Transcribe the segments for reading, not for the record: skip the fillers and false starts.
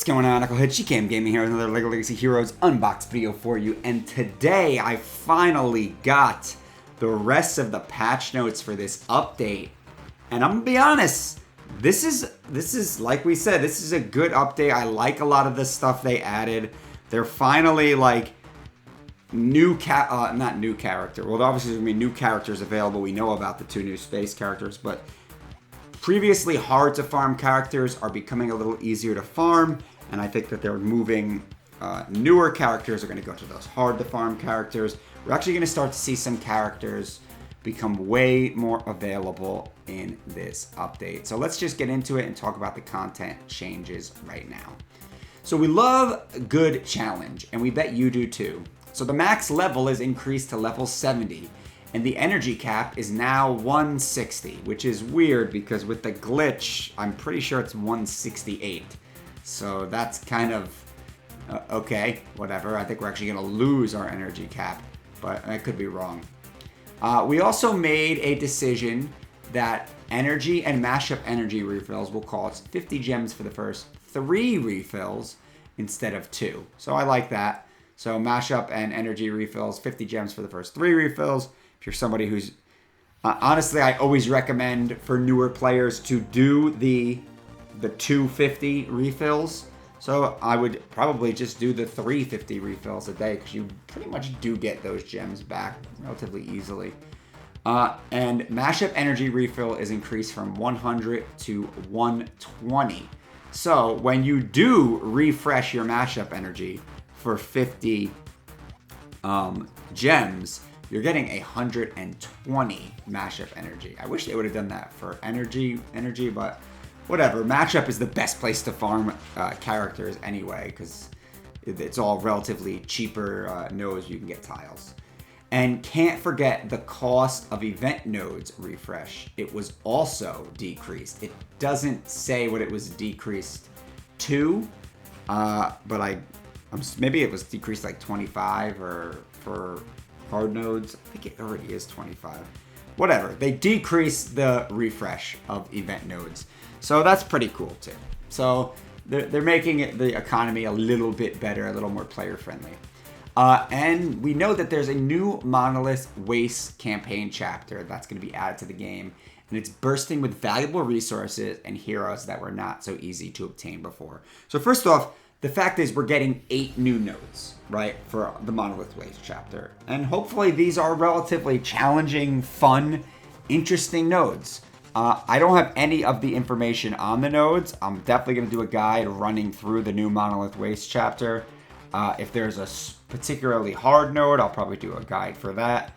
What's going on, Knucklehead? Shikam Gaming here with another LEGO Legacy Heroes Unboxed video for you. And today I finally got the rest of the patch notes for this update. And I'm gonna be honest, this is like we said, this is a good update. I like a lot of the stuff they added. They're finally like not new character. Well, obviously there's gonna be new characters available. We know about the 2 new space characters, but previously hard to farm characters are becoming a little easier to farm, and I think that they're moving newer characters are going to go to those hard to farm characters. We're actually going to start to see some characters become way more available in this update. So let's just get into it and talk about the content changes right now. So we love a good challenge, and we bet you do too. So the max level is increased to level 70. And the energy cap is now 160, which is weird because with the glitch, I'm pretty sure it's 168. So that's kind of, okay, whatever. I think we're actually going to lose our energy cap, but I could be wrong. We also made a decision that energy and Mashup energy refills will cost 50 gems for the first 3 refills instead of 2. So I like that. So Mashup and energy refills, 50 gems for the first 3 refills. If you're somebody who's, honestly, I always recommend for newer players to do the 250 refills. So I would probably just do the 350 refills a day because you pretty much do get those gems back relatively easily. And Mashup energy refill is increased from 100 to 120. So when you do refresh your Mashup energy for 50 gems, you're getting 120 Mashup energy. I wish they would have done that for energy, but whatever. Mashup is the best place to farm characters anyway, because it's all relatively cheaper nodes. You can get tiles. And can't forget the cost of event nodes refresh. It was also decreased. It doesn't say what it was decreased to, but maybe it was decreased like 25 or for hard nodes. I think it already is 25. Whatever. They decreased the refresh of event nodes. So that's pretty cool too. So they're making the economy a little bit better, a little more player friendly. And we know that there's a new Monolith Waste campaign chapter that's going to be added to the game. And it's bursting with valuable resources and heroes that were not so easy to obtain before. So first off, the fact is we're getting 8 new nodes, right, for the Monolith Waste chapter. And hopefully these are relatively challenging, fun, interesting nodes. I don't have any of the information on the nodes. I'm definitely going to do a guide running through the new Monolith Waste chapter. If there's a particularly hard node, I'll probably do a guide for that,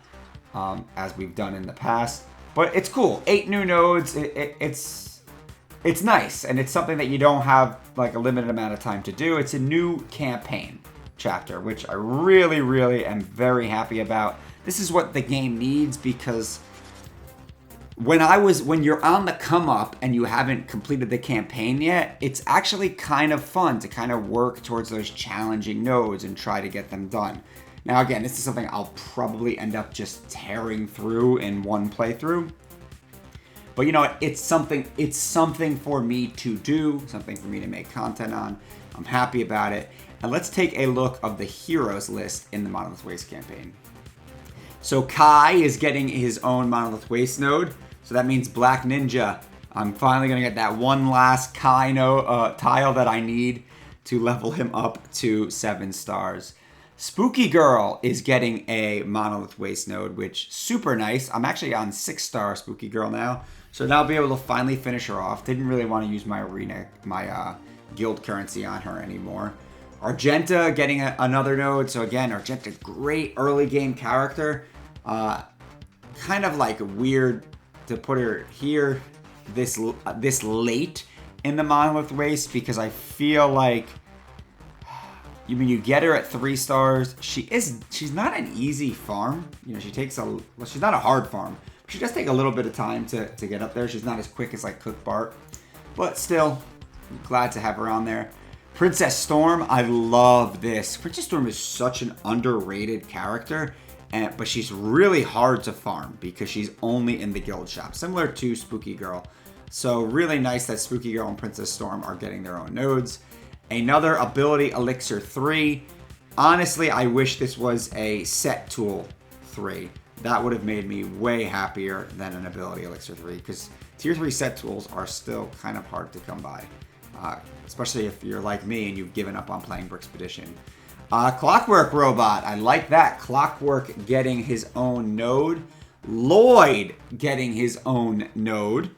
as we've done in the past. But it's cool. 8 new nodes. It's nice, and it's something that you don't have like a limited amount of time to do. It's a new campaign chapter, which I really, really am very happy about. This is what the game needs, because when you're on the come up and you haven't completed the campaign yet, it's actually kind of fun to kind of work towards those challenging nodes and try to get them done. Now, again, this is something I'll probably end up just tearing through in one playthrough. But you know what? It's something for me to do, something for me to make content on. I'm happy about it. And let's take a look of the heroes list in the Monolith Waste campaign. So Kai is getting his own Monolith Waste node. So that means Black Ninja. I'm finally going to get that one last Kai tile that I need to level him up to 7 stars. Spooky Girl is getting a Monolith Waste node, which super nice. I'm actually on 6-star Spooky Girl now. So now I'll be able to finally finish her off. Didn't really want to use my guild currency on her anymore. Argenta getting another node. So again, Argenta, great early game character. Kind of like weird to put her here this late in the Monolith Waste, because I feel like you get her at 3 stars. She's not an easy farm. You know, she's not a hard farm. She does take a little bit of time to get up there. She's not as quick as like Cook Bart, but still, I'm glad to have her on there. Princess Storm, I love this. Princess Storm is such an underrated character, but she's really hard to farm because she's only in the guild shop, similar to Spooky Girl. So really nice that Spooky Girl and Princess Storm are getting their own nodes. Another ability elixir 3. Honestly, I wish this was a set tool 3. That would have made me way happier than an ability elixir 3, because tier 3 set tools are still kind of hard to come by. Especially if you're like me and you've given up on playing Brickspedition. Clockwork Robot, I like that. Clockwork getting his own node. Lloyd getting his own node.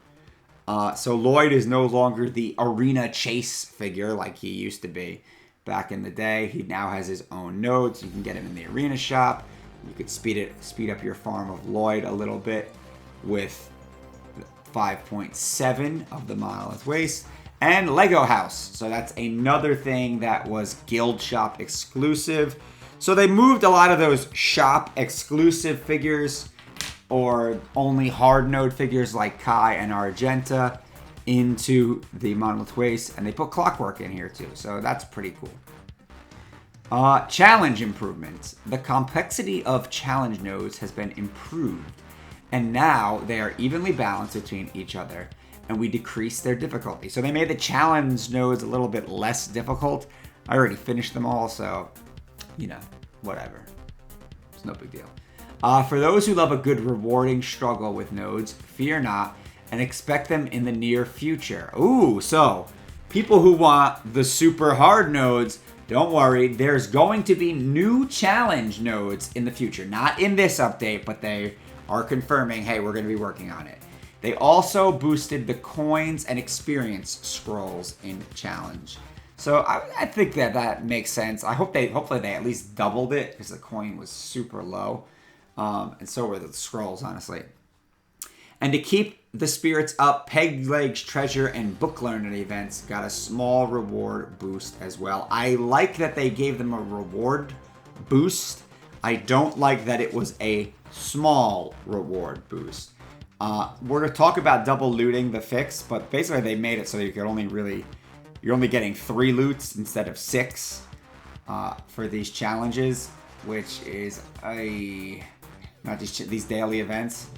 So Lloyd is no longer the arena chase figure like he used to be back in the day. He now has his own node, so you can get him in the arena shop. You could speed up your farm of Lloyd a little bit with 5.7 of the Monolith Waste. And Lego House. So that's another thing that was Guild Shop exclusive. So they moved a lot of those shop exclusive figures or only hard node figures like Kai and Argenta into the Monolith Waste. And they put Clockwork in here too. So that's pretty cool. Challenge improvements. The complexity of challenge nodes has been improved. And now they are evenly balanced between each other. And we decreased their difficulty. So they made the challenge nodes a little bit less difficult. I already finished them all, so, you know, whatever. It's no big deal. For those who love a good rewarding struggle with nodes, fear not and expect them in the near future. Ooh, so people who want the super hard nodes, don't worry. There's going to be new challenge nodes in the future. Not in this update, but they are confirming, hey, we're going to be working on it. They also boosted the coins and experience scrolls in challenge. So I think that makes sense. Hopefully they at least doubled it because the coin was super low. And so were the scrolls, honestly. And to keep the spirits up, Peg Leg's Treasure and Book Learning events got a small reward boost as well. I like that they gave them a reward boost. I don't like that it was a small reward boost. We're going to talk about double looting the fix, but basically they made it so you could you're only getting 3 loots instead of 6 for these challenges, which is not these daily events.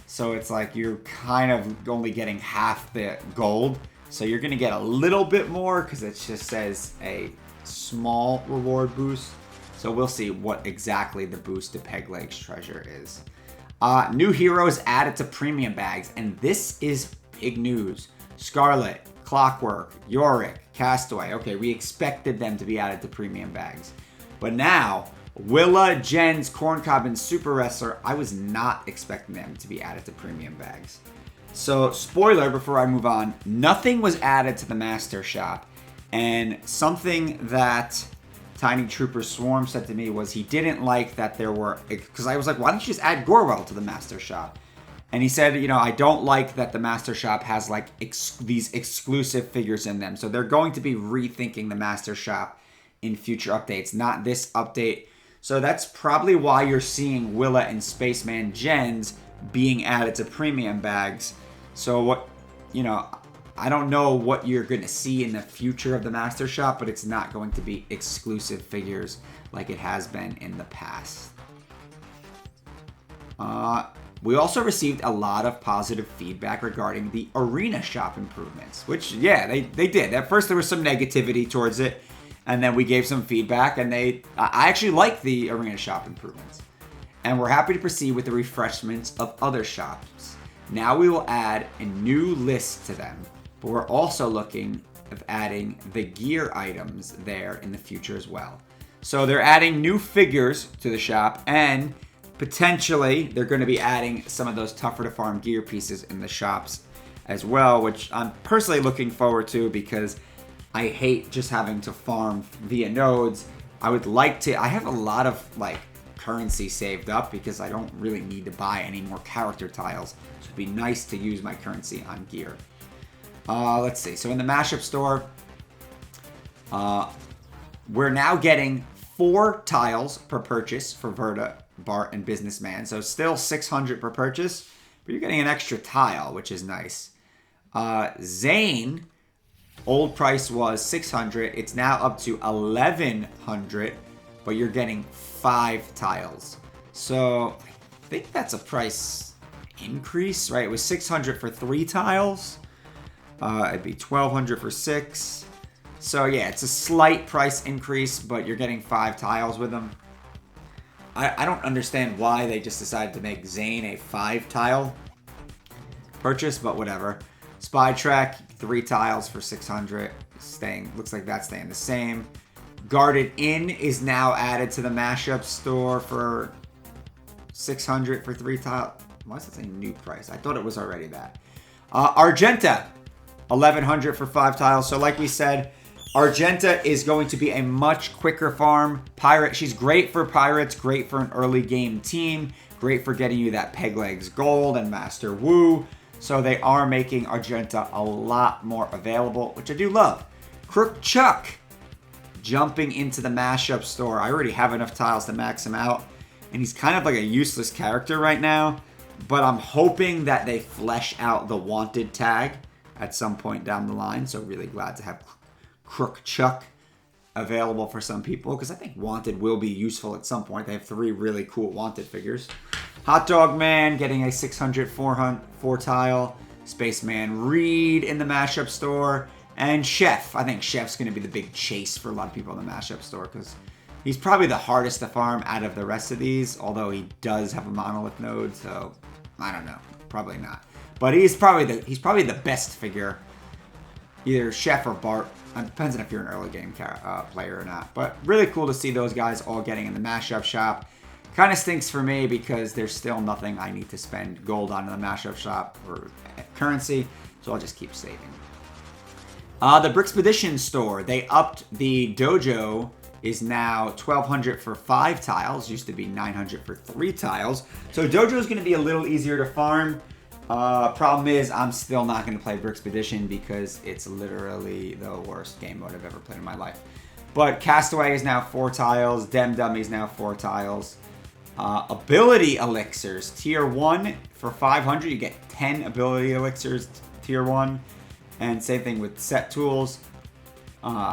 So it's like you're kind of only getting half the gold. So you're going to get a little bit more because it just says a small reward boost. So we'll see what exactly the boost to Peg Leg's Treasure is. New heroes added to premium bags, and this is big news. Scarlet, Clockwork, Yorick, Castaway. Okay, we expected them to be added to premium bags. But now, Willa, Jens, Corncob, and Super Wrestler, I was not expecting them to be added to premium bags. So, spoiler before I move on, nothing was added to the Master Shop. And something that Tiny Trooper Swarm said to me was he didn't like that there were, because I was like, why don't you just add Gorwell to the Master Shop? And he said, you know, I don't like that the Master Shop has like these exclusive figures in them. So they're going to be rethinking the Master Shop in future updates, not this update. So that's probably why you're seeing Willa and Spaceman Gens being added to premium bags. So what, you know, I don't know what you're going to see in the future of the Master Shop, but it's not going to be exclusive figures like it has been in the past. We also received a lot of positive feedback regarding the Arena Shop improvements, which, yeah, they did. At first, there was some negativity towards it, and then we gave some feedback, and I actually like the Arena Shop improvements. And we're happy to proceed with the refreshments of other shops. Now we will add a new list to them. But we're also looking at adding the gear items there in the future as well. So they're adding new figures to the shop, and potentially they're going to be adding some of those tougher to farm gear pieces in the shops as well, which I'm personally looking forward to because I hate just having to farm via nodes. I have a lot of like currency saved up because I don't really need to buy any more character tiles. So it'd be nice to use my currency on gear. Let's see. So in the Mashup store, we're now getting 4 tiles per purchase for Verta, Bart, and Businessman. So still 600 per purchase, but you're getting an extra tile, which is nice. Zane, old price was 600. It's now up to 1100, but you're getting 5 tiles. So I think that's a price increase, right? It was 600 for 3 tiles. It'd be 1200 for 6. So yeah, it's a slight price increase, but you're getting 5 tiles with them. I don't understand why they just decided to make Zane a 5 tile purchase, but whatever. Spy Track, 3 tiles for 600. Looks like that's staying the same. Guarded In is now added to the Mashup store for 600 for 3 tiles. Why is it saying new price? I thought it was already that. Argenta, 1100 for 5 tiles. So like we said, Argenta is going to be a much quicker farm. Pirate, she's great for pirates, great for an early game team, great for getting you that Peg Legs Gold and Master Wu. So they are making Argenta a lot more available, which I do love. Crook Chuck, jumping into the Mashup store. I already have enough tiles to max him out, and he's kind of like a useless character right now, but I'm hoping that they flesh out the Wanted tag at some point down the line, so really glad to have Crook Chuck available for some people, because I think Wanted will be useful at some point. They have 3 really cool Wanted figures. Hot Dog Man getting a 600 4 tile. Spaceman Reed in the Mashup store. And Chef. I think Chef's going to be the big chase for a lot of people in the Mashup store, because he's probably the hardest to farm out of the rest of these, although he does have a Monolith node, so I don't know. Probably not. But he's probably the best figure. Either Chef or Bart. It depends on if you're an early game player or not. But really cool to see those guys all getting in the Mashup shop. Kind of stinks for me because there's still nothing I need to spend gold on in the Mashup shop or currency. So I'll just keep saving. The Brickspedition store. They upped the dojo. Is now 1200 for 5 tiles. Used to be 900 for 3 tiles. So dojo is going to be a little easier to farm. Problem is, I'm still not going to play Brickspedition because it's literally the worst game mode I've ever played in my life. But Castaway is now 4 tiles. Dem Dummy is now 4 tiles. Ability Elixirs. Tier 1 for 500. You get 10 Ability Elixirs Tier 1. And same thing with Set Tools.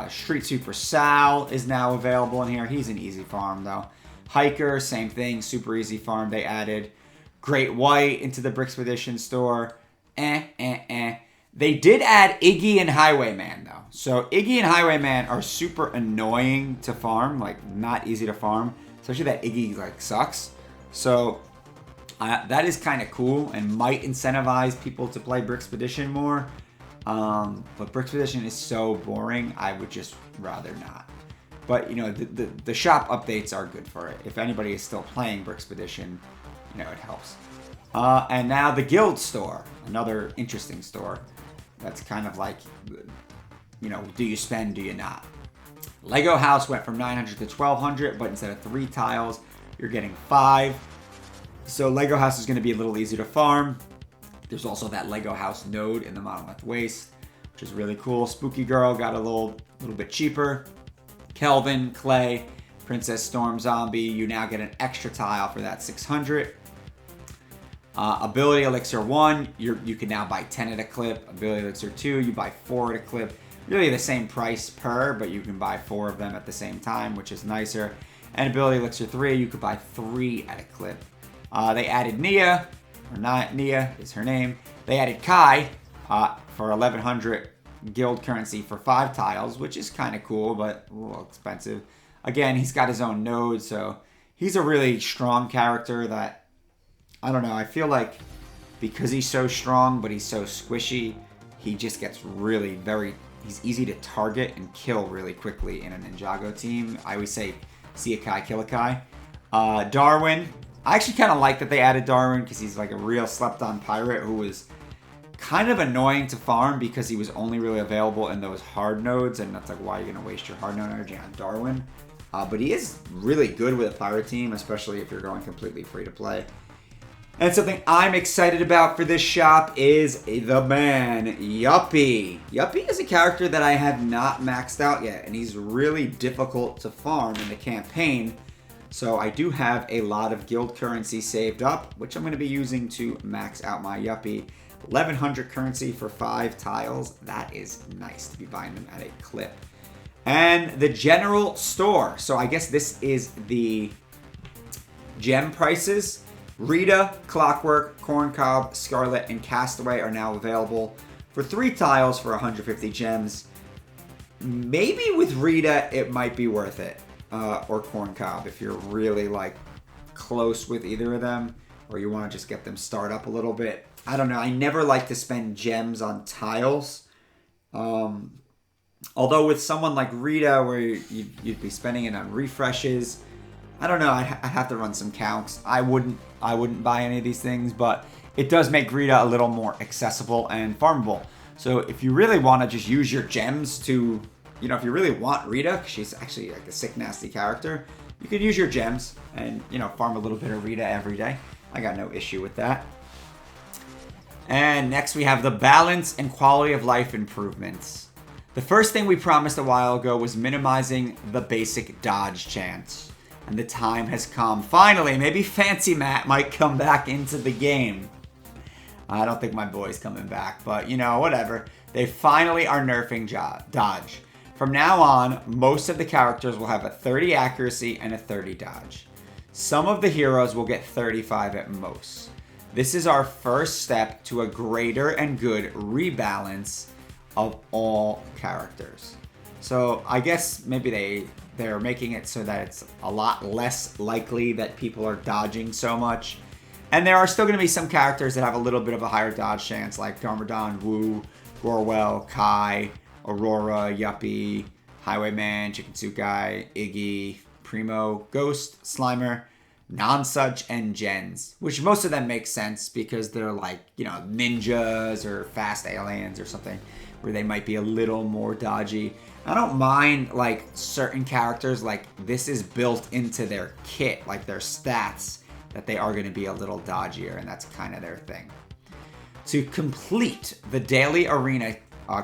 Street Super Sal is now available in here. He's an easy farm, though. Hiker, same thing. Super easy farm they added. Great White into the Brickspedition store. They did add Iggy and Highwayman, though. So Iggy and Highwayman are super annoying to farm. Like, not easy to farm. Especially that Iggy, like, sucks. So that is kind of cool and might incentivize people to play Brickspedition more. But Brickspedition is so boring, I would just rather not. But, you know, the shop updates are good for it. If anybody is still playing Brickspedition, you know, it helps. And now the Guild store, another interesting store. That's kind of like, you know, do you spend, do you not? Lego House went from 900 to 1200, but instead of 3 tiles, you're getting 5. So Lego House is going to be a little easier to farm. There's also that Lego House node in the Monolith Waste, which is really cool. Spooky Girl got a little bit cheaper. Kelvin, Clay, Princess Storm Zombie, you now get an extra tile for that 600. Ability Elixir 1, you can now buy 10 at a clip. Ability Elixir 2, you buy 4 at a clip. Really the same price per, but you can buy 4 of them at the same time, which is nicer. And Ability Elixir 3, you could buy 3 at a clip. They added Nia, or not Nia is her name. They added Kai for 1100 guild currency for 5 tiles, which is kind of cool, but a little expensive. Again, he's got his own node, so he's a really strong character that, I don't know, I feel like because he's so strong, but he's so squishy, he just gets really he's easy to target and kill really quickly in a Ninjago team. I always say, see a Kai, kill a Kai. Darwin, I actually kind of like that they added Darwin because he's like a real slept-on pirate who was kind of annoying to farm because he was only really available in those hard nodes, and that's like, why are you going to waste your hard node energy on Darwin? But he is really good with a pirate team, especially if you're going completely free to play. And something I'm excited about for this shop is the man, Yuppie. Yuppie is a character that I have not maxed out yet, and he's really difficult to farm in the campaign. So I do have a lot of guild currency saved up, which I'm going to be using to max out my Yuppie. 1100 currency for 5 tiles. That is nice to be buying them at a clip. And the general store. So I guess this is the gem prices. Rita, Clockwork, Corncob, Scarlet, and Castaway are now available for 3 tiles for 150 gems. maybe with Rita, it might be worth it. Or Corn Cob, if you're really like close with either of them, or you want to just get them started up a little bit. I don't know. I never like to spend gems on tiles. Although with someone like Rita, where you'd be spending it on refreshes, I don't know. I'd have to run some counts. I wouldn't buy any of these things, but it does make Rita a little more accessible and farmable. So if you really want to just use your gems to, you know, if you really want Rita, because she's actually like a sick, nasty character, you could use your gems and, you know, farm a little bit of Rita every day. I got no issue with that. And next we have the balance and quality of life improvements. The first thing we promised a while ago was minimizing the basic dodge chance. And the time has come. Finally, maybe Fancy Matt might come back into the game. I don't think my boy's coming back, but you know, whatever. They finally are nerfing dodge. From now on, most of the characters will have a 30 accuracy and a 30 dodge. Some of the heroes will get 35 at most. This is our first step to a greater and good rebalance of all characters. So I guess maybe they're making it so that it's a lot less likely that people are dodging so much. And there are still going to be some characters that have a little bit of a higher dodge chance, like Garmadon, Wu, Gorwell, Kai, Aurora, Yuppie, Highwayman, Chikatsukai, Iggy, Primo, Ghost, Slimer, Nonsuch, and Gens. Which most of them make sense because they're like, you know, ninjas or fast aliens or something where they might be a little more dodgy. I don't mind like certain characters, like this is built into their kit, like their stats, that they are going to be a little dodgier, and that's kind of their thing. To complete the daily arena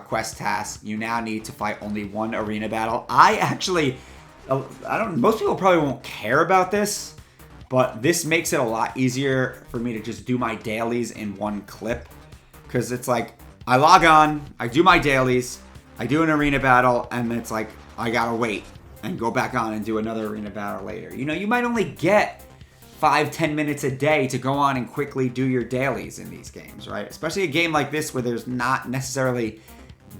quest task, you now need to fight only one arena battle. Most people probably won't care about this, but this makes it a lot easier for me to just do my dailies in one clip. Because it's like, I log on, I do my dailies, I do an arena battle, and it's like, I gotta wait and go back on and do another arena battle later. You know, you might only get 5-10 minutes a day to go on and quickly do your dailies in these games, right? Especially a game like this where there's not necessarily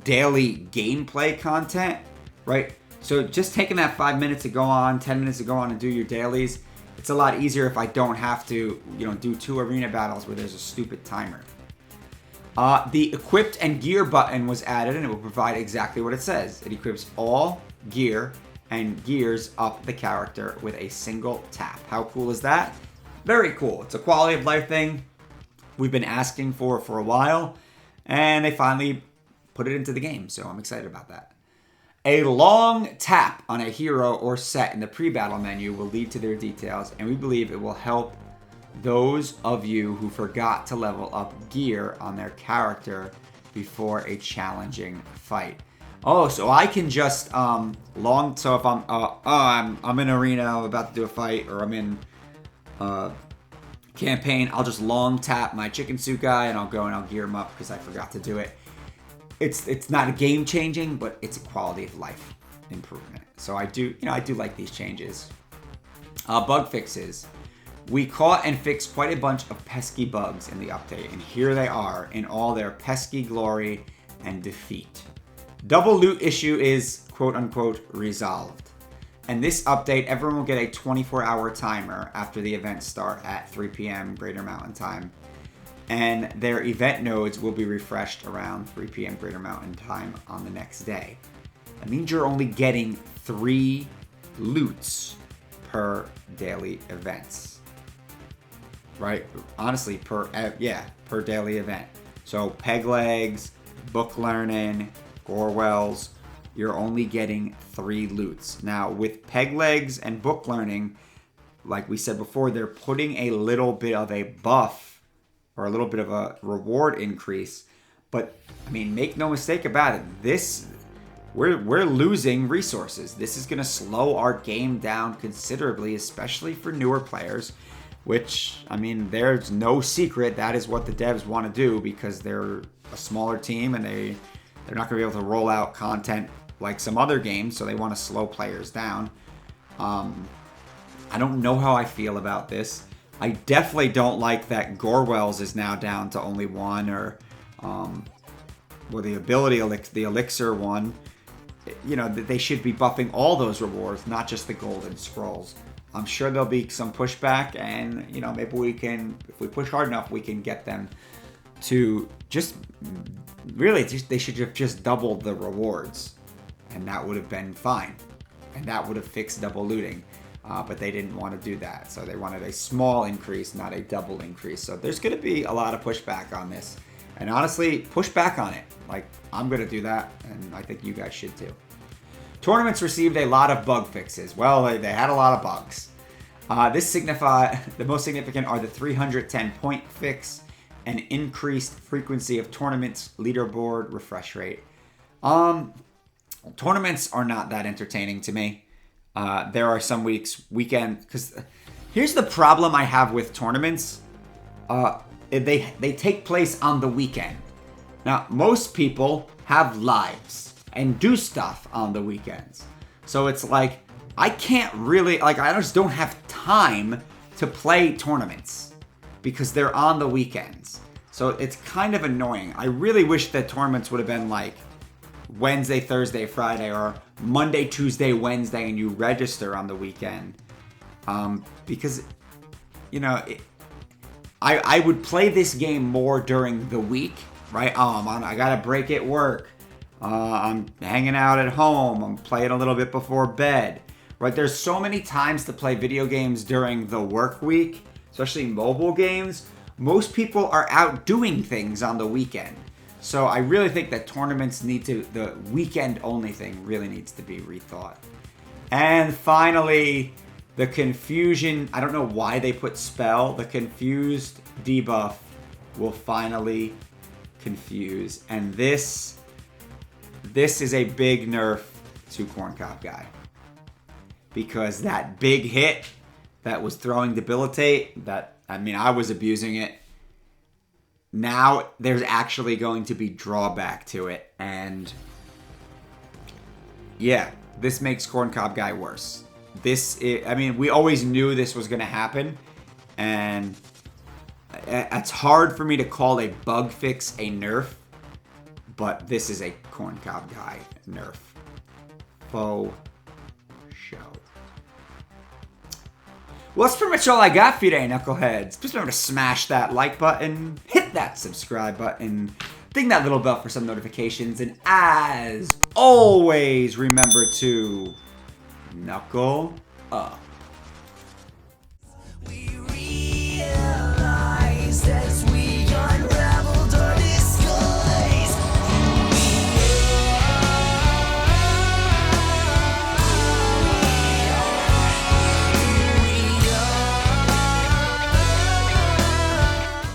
daily gameplay content, right? So just taking that 5 minutes to go on, 10 minutes to go on and do your dailies, it's a lot easier if I don't have to, you know, do 2 arena battles where there's a stupid timer. The equipped and gear button was added, and it will provide exactly what it says. It equips all gear and gears up the character with a single tap. How cool is that? Very cool. It's a quality of life thing we've been asking for a while, and they finally put it into the game, so I'm excited about that. A long tap on a hero or set in the pre-battle menu will lead to their details, and we believe it will help those of you who forgot to level up gear on their character before a challenging fight. Oh, so I can just so if I'm in arena, I'm about to do a fight, or I'm in campaign, I'll just long tap my Chicken Suit guy and I'll go and I'll gear him up because I forgot to do it. It's not a game changing, but it's a quality of life improvement. So I do like these changes. Bug fixes. We caught and fixed quite a bunch of pesky bugs in the update, and here they are in all their pesky glory and defeat. Double loot issue is quote-unquote resolved. And this update, everyone will get a 24-hour timer after the events start at 3 p.m. Greater Mountain Time. And their event nodes will be refreshed around 3 p.m. Greater Mountain Time on the next day. That means you're only getting 3 loots per daily events. Right? Honestly, per daily event. So peg legs, book learning, Gorwells, you're only getting 3 loots. Now, with peg legs and book learning, like we said before, they're putting a little bit of a buff or a little bit of a reward increase. But, I mean, make no mistake about it. We're losing resources. This is going to slow our game down considerably, especially for newer players, which, I mean, there's no secret that is what the devs want to do because they're a smaller team and they're not going to be able to roll out content like some other games, so they want to slow players down. I don't know how I feel about this. I definitely don't like that Gorwells is now down to only 1, or the ability, the elixir one. you know, that they should be buffing all those rewards, not just the golden scrolls. I'm sure there'll be some pushback, and you know, maybe we can, if we push hard enough, we can get them to just really they should have just doubled the rewards, and that would have been fine, and that would have fixed double looting. But they didn't want to do that, so they wanted a small increase, not a double increase. So there's going to be a lot of pushback on this, and honestly, push back on it. Like, I'm going to do that, and I think you guys should too. Tournaments received a lot of bug fixes. Well, they had a lot of bugs. The most significant are the 310 point fix and increased frequency of tournaments, leaderboard, refresh rate. Tournaments are not that entertaining to me. There are some weekend, because here's the problem I have with tournaments. They take place on the weekend. Now, most people have lives and do stuff on the weekends. So it's like, I can't really, like, I just don't have time to play tournaments because they're on the weekends. So it's kind of annoying. I really wish that tournaments would have been like Wednesday, Thursday, Friday, or Monday, Tuesday, Wednesday, and you register on the weekend. Because, you know, I would play this game more during the week, right? I got a break at work. I'm hanging out at home. I'm playing a little bit before bed, right? There's so many times to play video games during the work week, especially mobile games. Most people are out doing things on the weekend. So I really think that tournaments the weekend only thing really needs to be rethought. And finally, the confusion, I don't know why they put spell, the confused debuff will finally confuse. And this is a big nerf to Corncob Guy. Because that big hit that was throwing debilitate, I was abusing it. Now there's actually going to be drawback to it, and yeah, this makes Corncob Guy worse. We always knew this was going to happen, and it's hard for me to call a bug fix a nerf, but this is a Corncob Guy nerf. Faux show. Well, that's pretty much all I got for you today, Knuckleheads. Please remember to smash that like button, hit that subscribe button, ding that little bell for some notifications, and as always, remember to knuckle up.